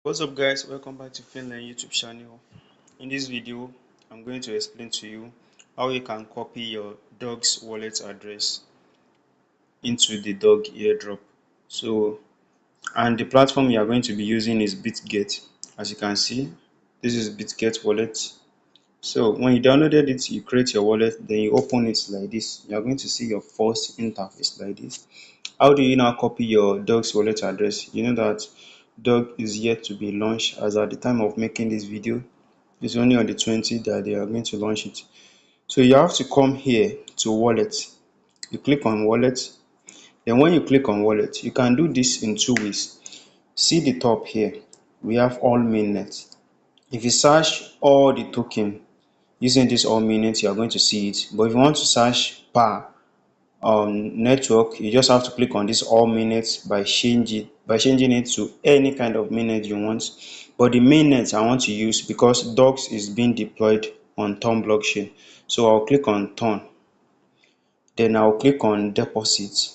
What's up guys, welcome back to Finlearn YouTube channel. In this video I'm going to explain to you how you can copy your dog's wallet address into the dog airdrop. And the platform you are going to be using is Bitget. As you can see, this is Bitget Wallet. So when you downloaded it, you create your wallet, then you open it like this. You are going to see your first interface like this. How do you now copy your dog's wallet address? You know that dog is yet to be launched, as at the time of making this video it's only on the 20th that they are going to launch it. So you have to come here to wallet. You click on wallet. Then when you click on wallet, you can do this in two ways. See the top here, we have all mainnet. If you search all the token using this all mainnet, you are going to see it. But if you want to search per network, you just have to click on this all mainnet by changing it to any kind of mainnet you want. But the mainnet I want to use, because dogs is being deployed on Ton blockchain, so I'll click on Ton. Then I'll click on deposit.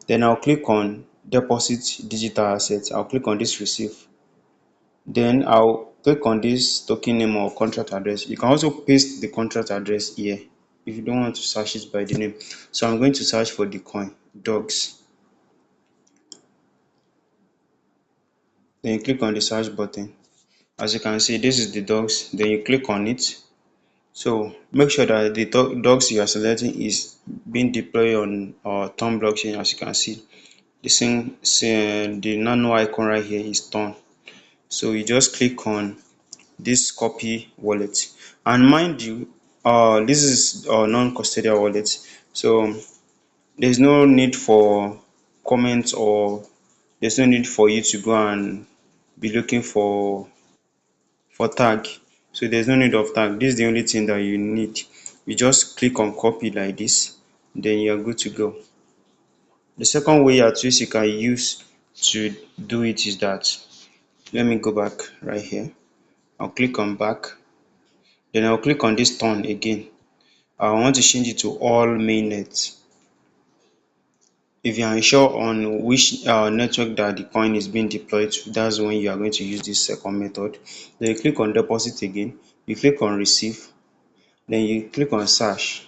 Then I'll click on deposit digital assets. I'll click on this receive. Then I'll click on this token name or contract address. You can also paste the contract address here if you don't want to search it by the name. So I'm going to search for the coin dogs. Then you click on the search button. As you can see, this is the dogs. Then you click on it. So make sure that the dogs you are selecting is being deployed on Ton blockchain. As you can see, the nano icon right here is Ton. So you just click on this copy wallet, and mind you, this is a non-custodial wallet, so there's no need for comments, or there's no need for you to go and be looking for tag. So there's no need of tag. This is the only thing that you need. You just click on copy like this, then you're good to go. The second way at which you can use to do it is that, let me go back right here. I'll click on back. Then I'll click on this turn again. I want to change it to all mainnet. If you are unsure on which network that the coin is being deployed to, that's when you are going to use this second method. Then you click on deposit again. You click on receive. Then you click on search.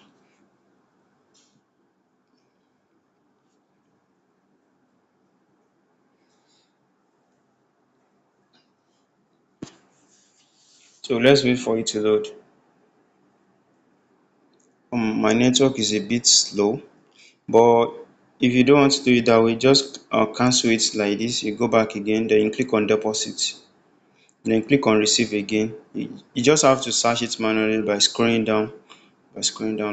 So let's wait for it to load. My network is a bit slow, but if you don't want to do it that way, just cancel it like this. You go back again, then you click on deposit. Then click on receive again. You just have to search it manually by scrolling down.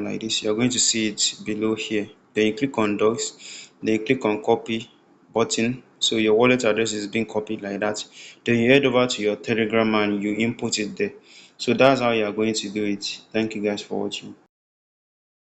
Like this, you're going to see it below here. Then you click on docs. Then you click on copy button. So your wallet address is being copied like that. Then you head over to your Telegram and you input it there. So that's how you are going to do it. Thank you guys for watching.